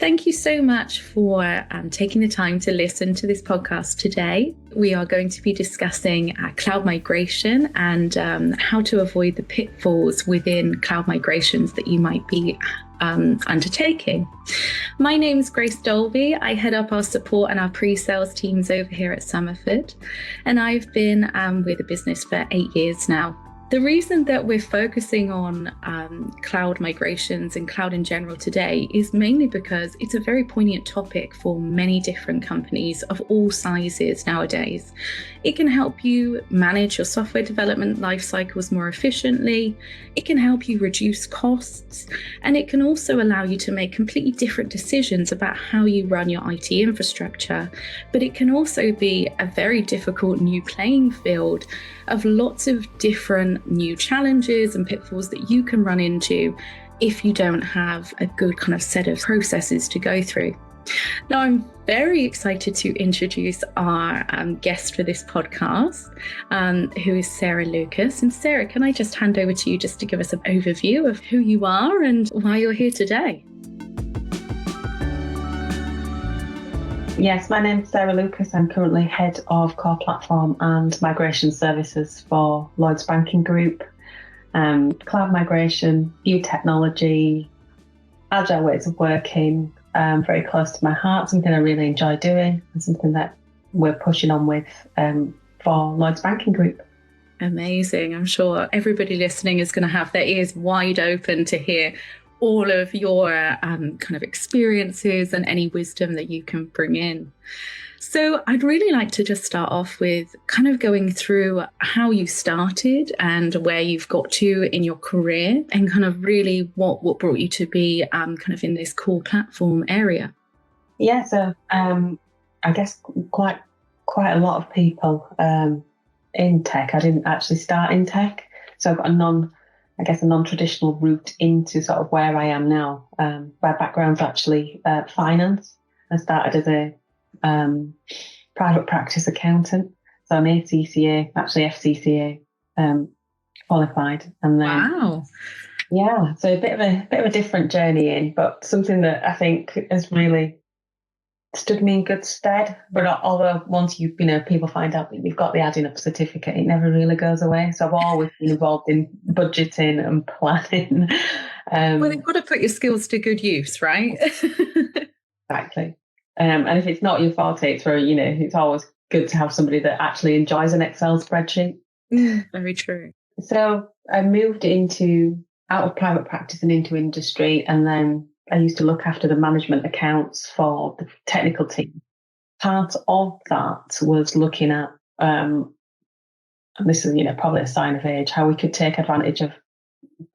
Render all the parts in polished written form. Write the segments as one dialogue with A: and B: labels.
A: Thank you so much for taking the time to listen to this podcast today. We are going to be discussing cloud migration and how to avoid the pitfalls within cloud migrations that you might be undertaking. My name is Grace Dolby. I head up our support and our pre-sales teams over here at Somerford, and I've been with the business for 8 years now. The reason that we're focusing on cloud migrations and cloud in general today is mainly because it's a very poignant topic for many different companies of all sizes nowadays. It can help you manage your software development life cycles more efficiently. It can help you reduce costs, and it can also allow you to make completely different decisions about how you run your IT infrastructure. But it can also be a very difficult new playing field of lots of different new challenges and pitfalls that you can run into if you don't have a good kind of set of processes to go through. Now, I'm very excited to introduce our guest for this podcast, who is Sarah Lucas. And Sarah, can I just hand over to you just to give us an overview of who you are and why you're here today?
B: Yes, my name's Sarah Lucas. I'm currently Head of Core Platform and Migration Services for Lloyds Banking Group. Cloud migration, new technology, agile ways of working, very close to my heart, something I really enjoy doing and something that we're pushing on with for Lloyds Banking Group.
A: Amazing. I'm sure everybody listening is going to have their ears wide open to hear all of your kind of experiences and any wisdom that you can bring in. So I'd really like to just start off with kind of going through how you started and where you've got to in your career and kind of really what brought you to be kind of in this core platform area.
B: Yeah, so I guess quite a lot of people in tech. I didn't actually start in tech, so I've got a non-traditional route into sort of where I am now. My background's actually finance. I started as a private practice accountant, so I'm ACCA, actually FCCA qualified, and then
A: wow,
B: yeah, so a bit of a different journey in, but something that I think has really stood me in good stead. But although once people find out that you've got the adding up certificate, it never really goes away. So I've always been involved in budgeting and planning.
A: Well, you've got to put your skills to good use, right?
B: Exactly. And if it's not your forte, it's always good to have somebody that actually enjoys an Excel spreadsheet.
A: Very true.
B: So I moved out of private practice and into industry, and then I used to look after the management accounts for the technical team. Part of that was looking at, and this is probably a sign of age, how we could take advantage of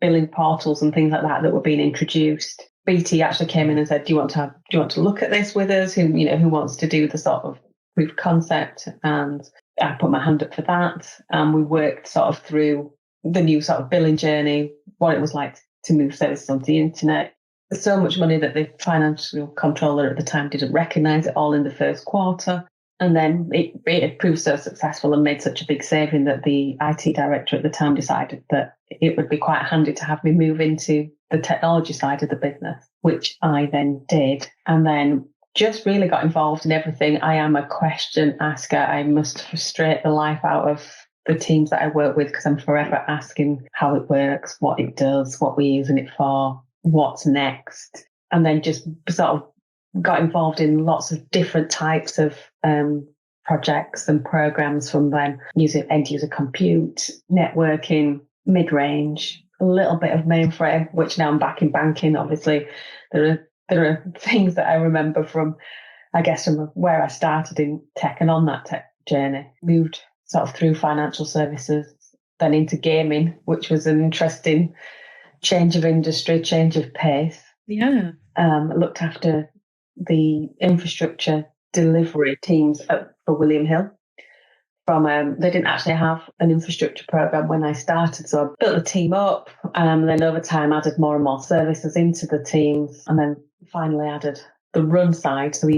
B: billing portals and things like that were being introduced. BT actually came in and said, do you want to look at this with us? Who wants to do the sort of proof of concept? And I put my hand up for that. And we worked sort of through the new sort of billing journey, what it was like to move services onto the internet. There's so much money that the financial controller at the time didn't recognise it all in the first quarter. And then it had proved so successful and made such a big saving that the IT director at the time decided that it would be quite handy to have me move into the technology side of the business, which I then did. And then just really got involved in everything. I am a question asker. I must frustrate the life out of the teams that I work with because I'm forever asking how it works, what it does, what we're using it for, what's next. And then just sort of got involved in lots of different types of projects and programs, from then using end user compute, networking, mid-range, a little bit of mainframe, which now I'm back in banking. Obviously, there are things that I remember from where I started in tech and on that tech journey. Moved sort of through financial services, then into gaming, which was an interesting change of industry, change of pace.
A: Yeah.
B: Looked after the infrastructure delivery teams for William Hill. They didn't actually have an infrastructure program when I started, so I built the team up, and then over time added more and more services into the teams, and then finally added the run side. So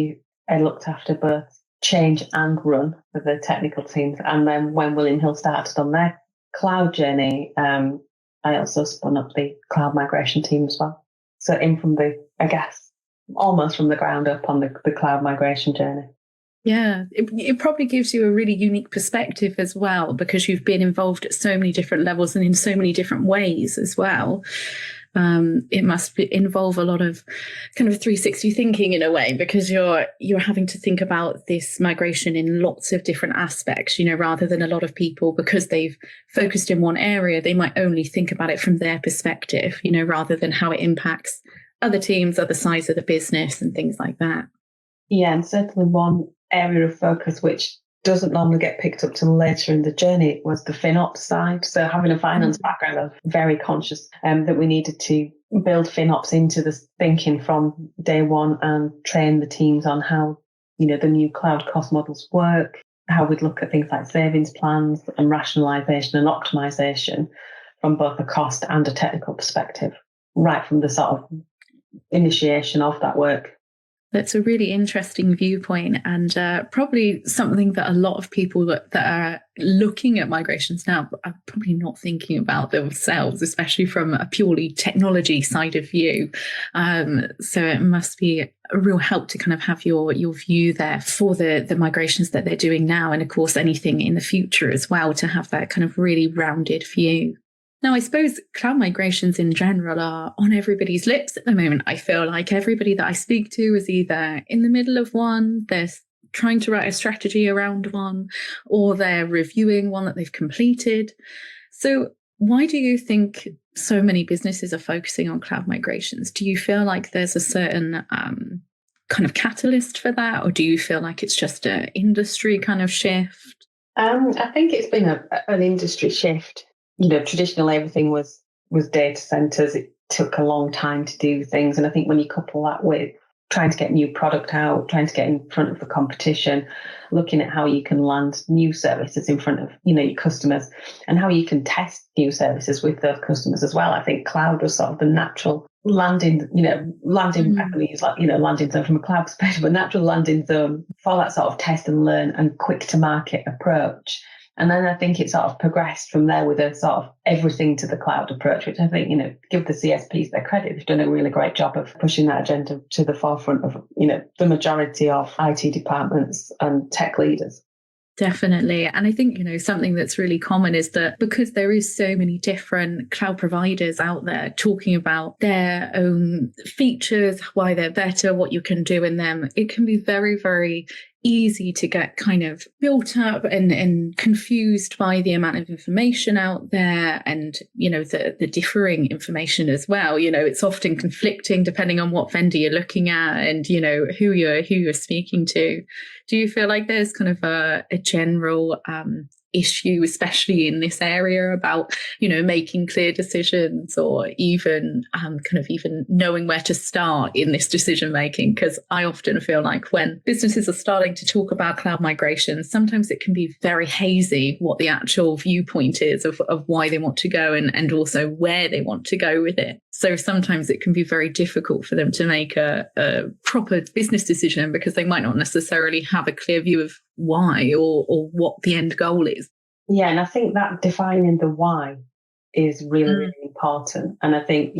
B: I looked after both change and run for the technical teams. And then when William Hill started on their cloud journey, I also spun up the cloud migration team as well. So in from the almost from the ground up on the cloud migration journey.
A: Yeah, it probably gives you a really unique perspective as well, because you've been involved at so many different levels and in so many different ways as well. It must involve a lot of kind of 360 thinking in a way, because you're having to think about this migration in lots of different aspects, rather than a lot of people, because they've focused in one area, they might only think about it from their perspective, rather than how it impacts other teams, other sides of the business and things like that.
B: Yeah, and certainly one area of focus which doesn't normally get picked up till later in the journey was the FinOps side. So having a finance background, I was very conscious that we needed to build FinOps into the thinking from day one and train the teams on how, the new cloud cost models work, how we'd look at things like savings plans and rationalisation and optimisation from both a cost and a technical perspective, right from the sort of initiation of that work.
A: That's a really interesting viewpoint, and probably something that a lot of people that are looking at migrations now are probably not thinking about themselves, especially from a purely technology side of view. So it must be a real help to kind of have your view there for the migrations that they're doing now, and of course anything in the future as well, to have that kind of really rounded view. Now, I suppose cloud migrations in general are on everybody's lips at the moment. I feel like everybody that I speak to is either in the middle of one, they're trying to write a strategy around one, or they're reviewing one that they've completed. So why do you think so many businesses are focusing on cloud migrations? Do you feel like there's a certain kind of catalyst for that, or do you feel like it's just an industry kind of shift?
B: I think it's been an industry shift. Traditionally everything was data centers. It took a long time to do things. And I think when you couple that with trying to get new product out, trying to get in front of the competition, looking at how you can land new services in front of, your customers, and how you can test new services with those customers as well. I think cloud was sort of the natural landing, landing zone from a cloud perspective, a natural landing zone for that sort of test and learn and quick to market approach. And then I think it sort of progressed from there with a sort of everything to the cloud approach, which I think, give the CSPs their credit. They've done a really great job of pushing that agenda to the forefront of, the majority of IT departments and tech leaders.
A: Definitely. And I think, something that's really common is that because there is so many different cloud providers out there talking about their own features, why they're better, what you can do in them, it can be very, very easy to get kind of built up and confused by the amount of information out there, and the differing information as well. It's often conflicting depending on what vendor you're looking at and who you're speaking to. Do you feel like there's kind of a general issue, especially in this area, about making clear decisions, or even even knowing where to start in this decision making? Because I often feel like when businesses are starting to talk about cloud migration, sometimes it can be very hazy what the actual viewpoint is of why they want to go, and also where they want to go with it. So sometimes it can be very difficult for them to make a proper business decision, because they might not necessarily have a clear view of why or what the end goal is.
B: Yeah, and I think that defining the why is really, really important. And I think,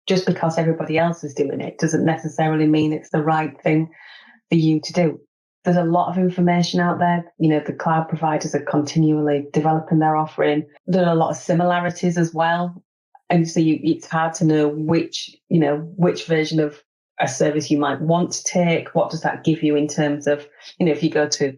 B: just because everybody else is doing it doesn't necessarily mean it's the right thing for you to do. There's a lot of information out there. The cloud providers are continually developing their offering. There are a lot of similarities as well. And so it's hard to know which version of a service you might want to take. What does that give you in terms of, if you go to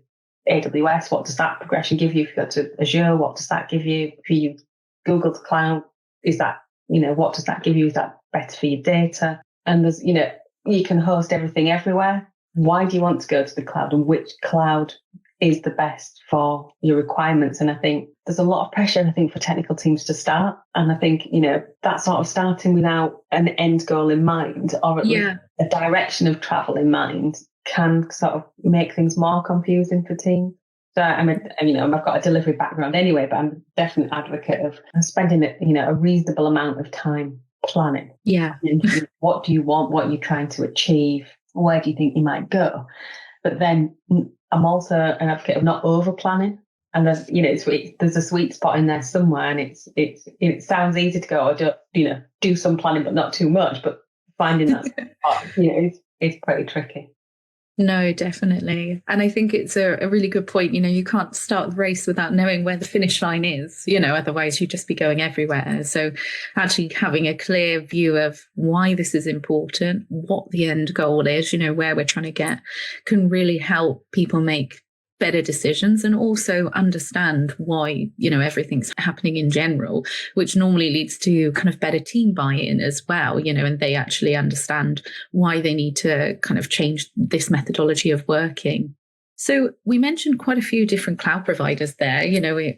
B: AWS, what does that progression give you? If you go to Azure, what does that give you? If you Google the cloud, is that, what does that give you? Is that better for your data? And there's, you can host everything everywhere. Why do you want to go to the cloud, and which cloud is the best for your requirements? And I think there's a lot of pressure, for technical teams to start. And I think, that sort of starting without an end goal in mind, or at least a direction of travel in mind, can sort of make things more confusing for teams. So I've got a delivery background anyway, but I'm a definite advocate of spending a reasonable amount of time planning.
A: Yeah.
B: What do you want? What are you trying to achieve? Where do you think you might go? But then I'm also an advocate of not over planning. And there's, there's a sweet spot in there somewhere, and it sounds easy to go, do some planning, but not too much. But finding that spot, is pretty tricky.
A: No, definitely. And I think it's a really good point. You can't start the race without knowing where the finish line is, otherwise you'd just be going everywhere. So actually having a clear view of why this is important, what the end goal is, where we're trying to get, can really help people make better decisions and also understand why, everything's happening in general, which normally leads to kind of better team buy-in as well, and they actually understand why they need to kind of change this methodology of working. So we mentioned quite a few different cloud providers there,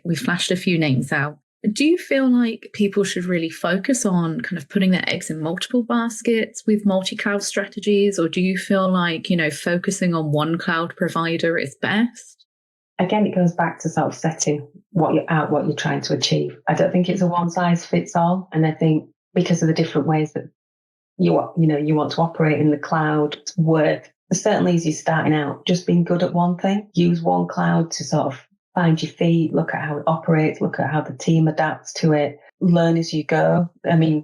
A: we flashed a few names out. Do you feel like people should really focus on kind of putting their eggs in multiple baskets with multi-cloud strategies? Or do you feel like, focusing on one cloud provider is best?
B: Again, it goes back to sort of setting what you're trying to achieve. I don't think it's a one size fits all. And I think because of the different ways that you want to operate in the cloud, it's worth, certainly as you're starting out, just being good at one thing. Use one cloud to sort of find your feet, look at how it operates, look at how the team adapts to it, learn as you go. I mean,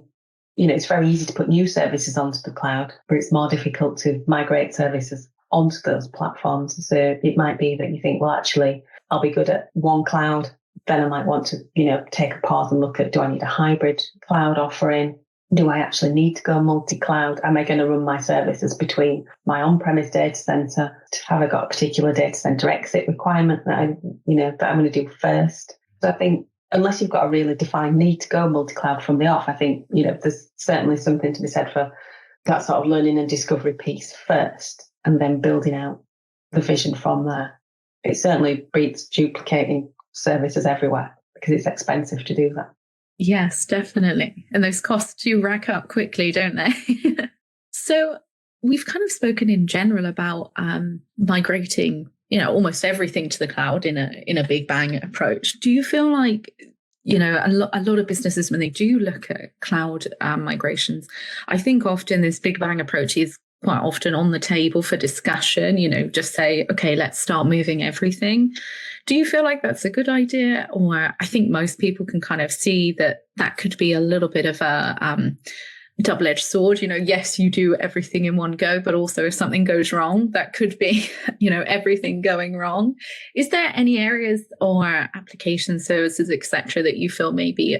B: it's very easy to put new services onto the cloud, but it's more difficult to migrate services onto those platforms. So it might be that you think, well, actually, I'll be good at one cloud. Then I might want to, take a pause and look at, do I need a hybrid cloud offering? Do I actually need to go multi-cloud? Am I going to run my services between my on-premise data center? Have I got a particular data center exit requirement that I'm going to do first? So I think unless you've got a really defined need to go multi-cloud from the off, I think, there's certainly something to be said for that sort of learning and discovery piece first, and then building out the vision from there. It certainly beats duplicating services everywhere because it's expensive to do that.
A: Yes, definitely. And those costs do rack up quickly, don't they? So we've kind of spoken in general about migrating, almost everything to the cloud in a big bang approach. Do you feel like, a lot of businesses, when they do look at cloud migrations, I think often this big bang approach is quite often on the table for discussion, just say, okay, let's start moving everything. Do you feel like that's a good idea? Or I think most people can kind of see that could be a little bit of a double-edged sword. Yes, you do everything in one go, but also if something goes wrong, that could be, everything going wrong. Is there any areas or application services, etc., that you feel maybe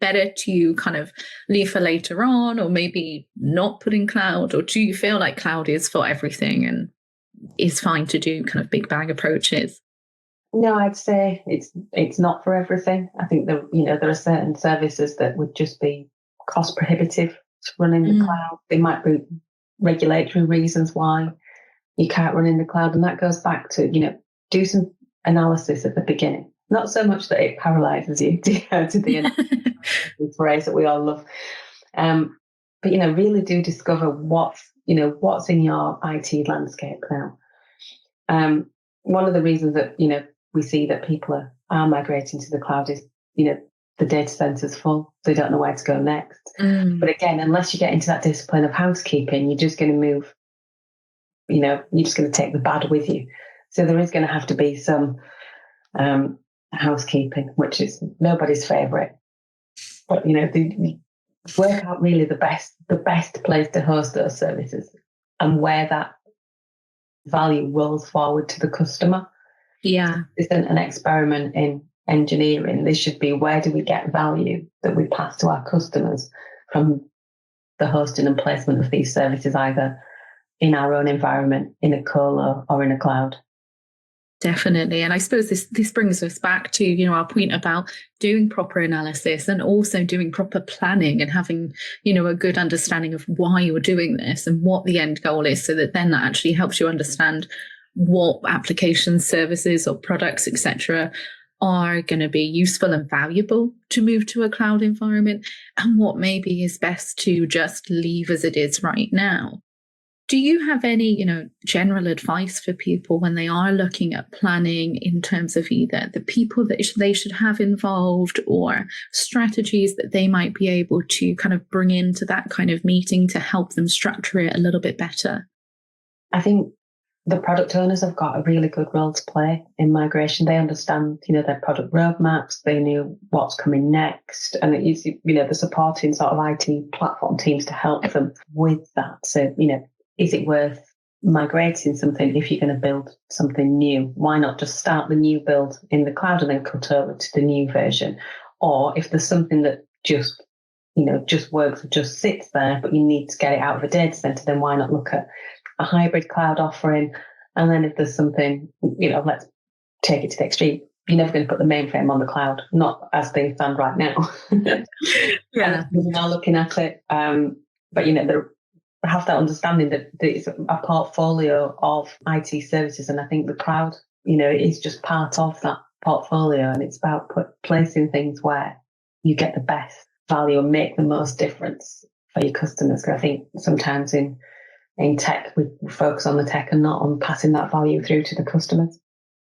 A: better to kind of leave for later on, or maybe not put in cloud? Or do you feel like cloud is for everything and is fine to do kind of big bang approaches?
B: No, I'd say it's not for everything. I think there are certain services that would just be cost prohibitive to run in the cloud. There might be regulatory reasons why you can't run in the cloud, and that goes back to do some analysis at the beginning. Not so much that it paralyzes you to the phrase that we all love, but really do discover what's in your IT landscape now. One of the reasons that we see that people are migrating to the cloud is the data center's full, they don't know where to go next. But again, unless you get into that discipline of housekeeping, you're just going to move. You're just going to take the bad with you. So there is going to have to be some housekeeping, which is nobody's favorite. But work out really the best place to host those services and where that value rolls forward to the customer.
A: Yeah,
B: this isn't an experiment in engineering. This should be, where do we get value that we pass to our customers from the hosting and placement of these services, either in our own environment, in a colo, or in a cloud.
A: Definitely. And I suppose this brings us back to, our point about doing proper analysis and also doing proper planning and having, a good understanding of why you're doing this and what the end goal is, so that then that actually helps you understand what applications, services or products, etc., are going to be useful and valuable to move to a cloud environment, and what maybe is best to just leave as it is right now. Do you have any, general advice for people when they are looking at planning in terms of either the people that they should have involved or strategies that they might be able to kind of bring into that kind of meeting to help them structure it a little bit better?
B: I think the product owners have got a really good role to play in migration. They understand, their product roadmaps. They know what's coming next, and it is, the supporting sort of IT platform teams to help them with that. So, is it worth migrating something if you're going to build something new? Why not just start the new build in the cloud and then cut over to the new version? Or if there's something that just works, just sits there, but you need to get it out of a data center, then why not look at a hybrid cloud offering? And then if there's something, let's take it to the extreme. You're never going to put the mainframe on the cloud, not as things stand right now.
A: Yeah.
B: We're now looking at it. But, have that understanding that it's a portfolio of IT services. And I think the cloud, is just part of that portfolio. And it's about placing things where you get the best value and make the most difference for your customers. I think sometimes in tech, we focus on the tech and not on passing that value through to the customers.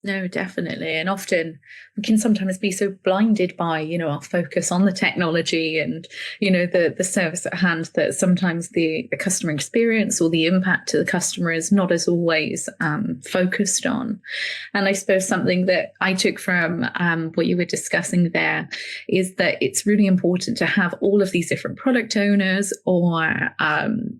A: No, definitely. And often we can sometimes be so blinded by, our focus on the technology and, the service at hand that sometimes the customer experience or the impact to the customer is not as always focused on. And I suppose something that I took from what you were discussing there is that it's really important to have all of these different product owners or,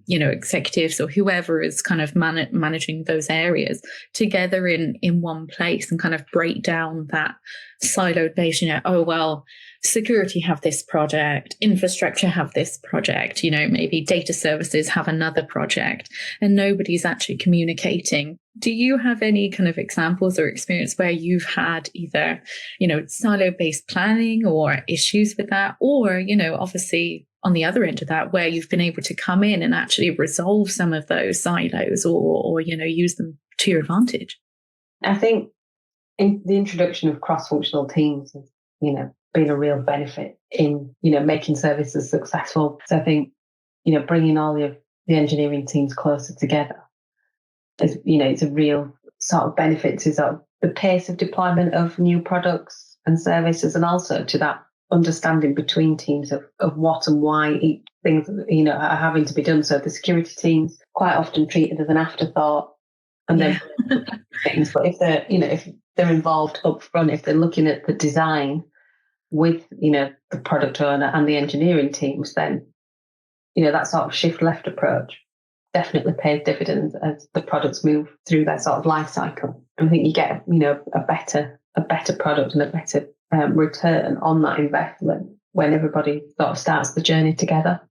A: executives or whoever is kind of managing those areas together in one place and kind of break down that siloed base, security have this project, infrastructure have this project, maybe data services have another project, and nobody's actually communicating. Do you have any kind of examples or experience where you've had either, silo-based planning or issues with that, or, obviously on the other end of that, where you've been able to come in and actually resolve some of those silos or use them to your advantage?
B: I think in the introduction of cross-functional teams has, been a real benefit in, making services successful. So I think, bringing all of the engineering teams closer together is, it's a real sort of benefit to sort of the pace of deployment of new products and services, and also to that understanding between teams of what and why things, are having to be done. So the security teams quite often treated as an afterthought, and then things. But if they're, if they're involved up front, if they're looking at the design with, the product owner and the engineering teams, then, that sort of shift left approach definitely pays dividends as the products move through their sort of life cycle. I think you get, a better product and a better return on that investment when everybody sort of starts the journey together.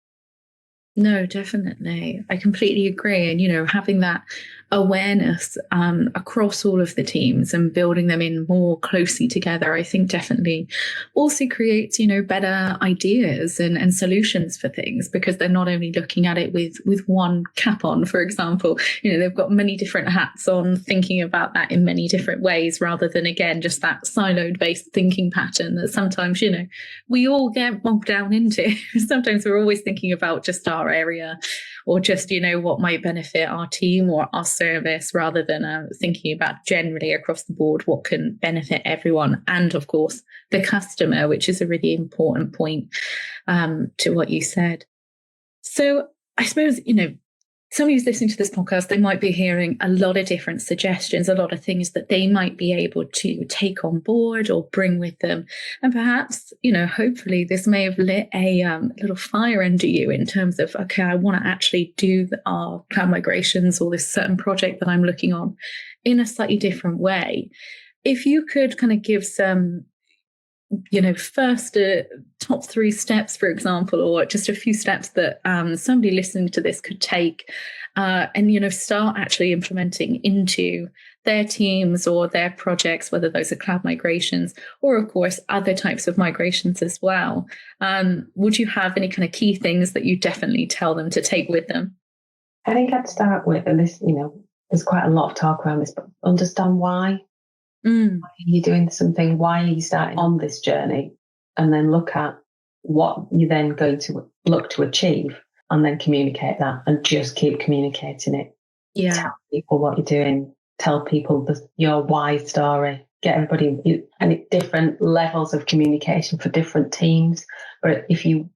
A: No, definitely. I completely agree. And, having that awareness across all of the teams and building them in more closely together, I think definitely also creates, better ideas and solutions for things, because they're not only looking at it with one cap on, for example, they've got many different hats on, thinking about that in many different ways, rather than, again, just that siloed based thinking pattern that sometimes, we all get bogged down into. Sometimes we're always thinking about just our area or just, what might benefit our team or our service, rather than thinking about generally across the board what can benefit everyone. And of course, the customer, which is a really important point to what you said. So I suppose, somebody who's listening to this podcast, they might be hearing a lot of different suggestions, a lot of things that they might be able to take on board or bring with them. And perhaps, hopefully this may have lit a little fire under you in terms of, okay, I want to actually do our cloud migrations or this certain project that I'm looking on in a slightly different way. If you could kind of give some, first top 3 steps, for example, or just a few steps that somebody listening to this could take and, start actually implementing into their teams or their projects, whether those are cloud migrations or, of course, other types of migrations as well. Would you have any kind of key things that you definitely tell them to take with them?
B: I think I'd start with, and this, there's quite a lot of talk around this, but understand why. Why are you doing something? Why are you starting on this journey? And then look at what you're then going to look to achieve, and then communicate that, and just keep communicating it.
A: Yeah.
B: Tell people what you're doing. Tell people your why story. Get everybody, and different levels of communication for different teams. But if you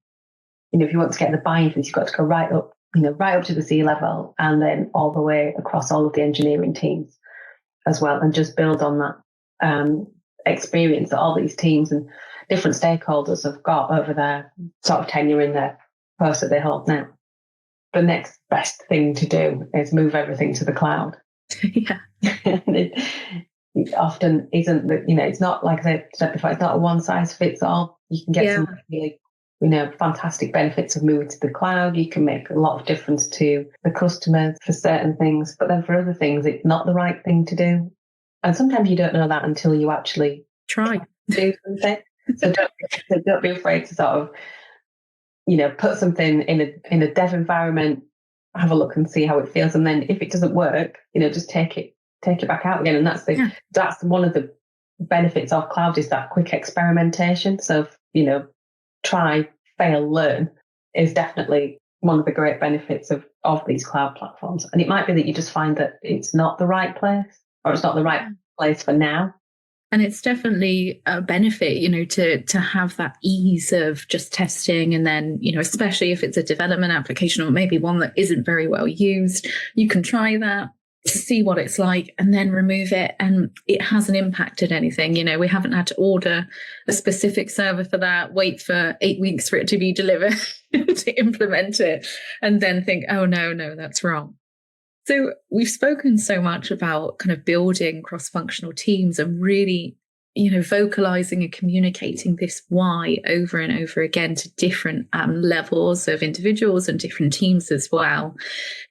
B: want to get the buy-in for this, you've got to go right up, right up to the C-level, and then all the way across all of the engineering teams as well, and just build on that experience that all these teams and different stakeholders have got over their sort of tenure in their post that they hold now. the next best thing to do is move everything to the cloud.
A: Yeah.
B: And it often isn't that, it's not, like I said before, it's not a one size fits all. You can get some really, fantastic benefits of moving to the cloud. You can make a lot of difference to the customers for certain things, but then for other things, it's not the right thing to do. And sometimes you don't know that until you actually
A: try
B: to do something. So don't be afraid to sort of, put something in a dev environment, have a look and see how it feels. And then if it doesn't work, just take it back out again. And that's one of the benefits of cloud, is that quick experimentation. So, try, fail, learn is definitely one of the great benefits of these cloud platforms. And it might be that you just find that it's not the right place, or it's not the right place for now.
A: And it's definitely a benefit, to have that ease of just testing. And then, especially if it's a development application or maybe one that isn't very well used, you can try that, see what it's like, and then remove it. And it hasn't impacted anything. We haven't had to order a specific server for that, wait for 8 weeks for it to be delivered to implement it, and then think, oh, no, that's wrong. So we've spoken so much about kind of building cross-functional teams and really, vocalizing and communicating this why over and over again to different levels of individuals and different teams as well.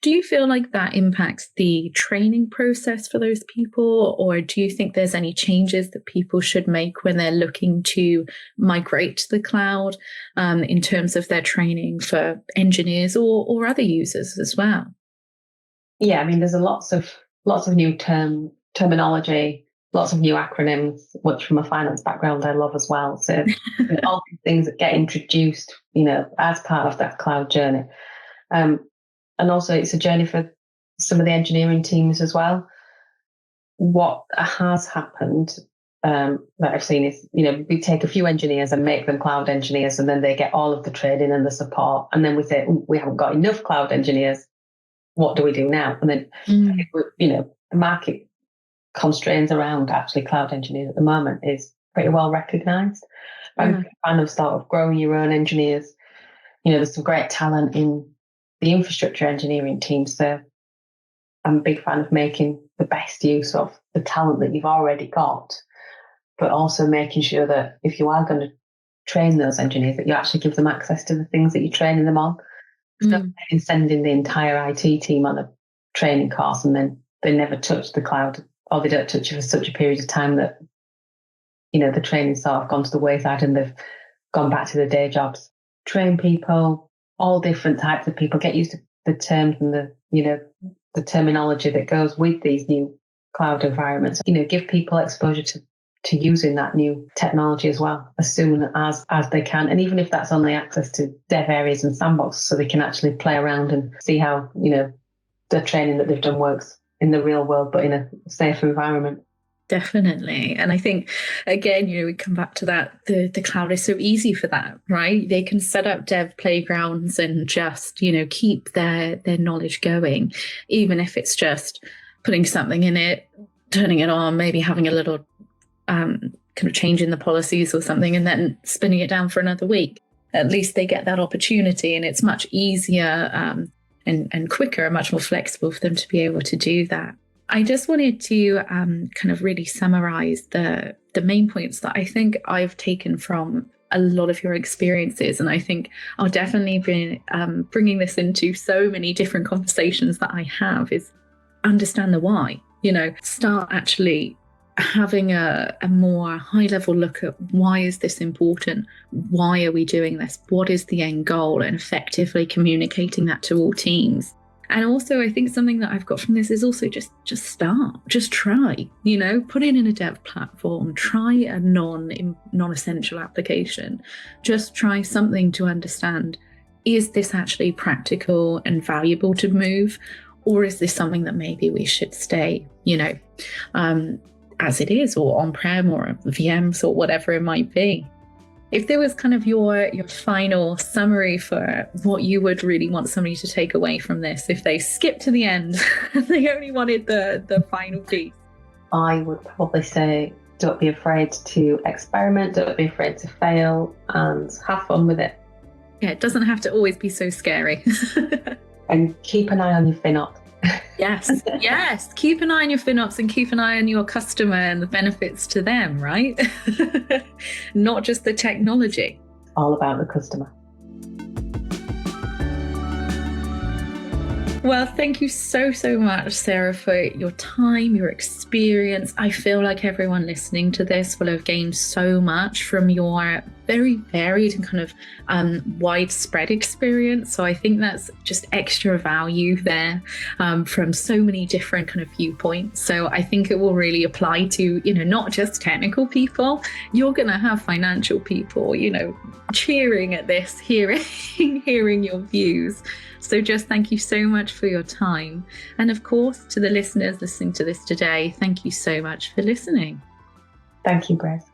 A: Do you feel like that impacts the training process for those people, or do you think there's any changes that people should make when they're looking to migrate to the cloud in terms of their training for engineers or other users as well?
B: Yeah, I mean, there's lots of new terminology, lots of new acronyms, which from a finance background I love as well. So all these things that get introduced, as part of that cloud journey. And also it's a journey for some of the engineering teams as well. What has happened that I've seen is, we take a few engineers and make them cloud engineers, and then they get all of the training and the support. And then we say, we haven't got enough cloud engineers. What do we do now? And then, the market constraints around actually cloud engineers at the moment is pretty well recognised. I'm a fan of sort of growing your own engineers. There's some great talent in the infrastructure engineering team. So I'm a big fan of making the best use of the talent that you've already got, but also making sure that if you are going to train those engineers, that you actually give them access to the things that you're training them on. In sending the entire IT team on a training course and then they never touch the cloud, or they don't touch it for such a period of time that, the training's sort of gone to the wayside and they've gone back to their day jobs. Train people, all different types of people, get used to the terms and the terminology that goes with these new cloud environments. Give people exposure to using that new technology as well, as soon as they can. And even if that's only access to dev areas and sandboxes, so they can actually play around and see how, the training that they've done works in the real world, but in a safe environment.
A: Definitely. And I think, again, we come back to that, the cloud is so easy for that, right? They can set up dev playgrounds and just, keep their knowledge going, even if it's just putting something in it, turning it on, maybe having a little kind of changing the policies or something, and then spinning it down for another week. At least they get that opportunity, and it's much easier and quicker and much more flexible for them to be able to do that. I just wanted to kind of really summarize the main points that I think I've taken from a lot of your experiences. And I think I'll definitely be bringing this into so many different conversations that I have, is understand the why, start actually having a more high-level look at why is this important? Why are we doing this? What is the end goal? And effectively communicating that to all teams. And also, I think something that I've got from this is also just start, just try, put it in a dev platform, try a non-essential application, just try something to understand, is this actually practical and valuable to move? Or is this something that maybe we should stay, as it is, or on-prem or VMs or whatever it might be? If there was kind of your final summary for what you would really want somebody to take away from this, if they skipped to the end and they only wanted the final piece,
B: I would probably say, don't be afraid to experiment, don't be afraid to fail, and have fun with it.
A: Yeah, it doesn't have to always be so scary.
B: And keep an eye on your FinOps.
A: Yes. Keep an eye on your FinOps and keep an eye on your customer and the benefits to them, right? Not just the technology.
B: All about the customer.
A: Well, thank you so much, Sarah, for your time, your experience. I feel like everyone listening to this will have gained so much from your very varied and kind of widespread experience. So I think that's just extra value there from so many different kind of viewpoints. So I think it will really apply to, not just technical people. You're going to have financial people, cheering at this, hearing your views. So just thank you so much for your time. And of course, to the listeners listening to this today, thank you so much for listening.
B: Thank you, Grace.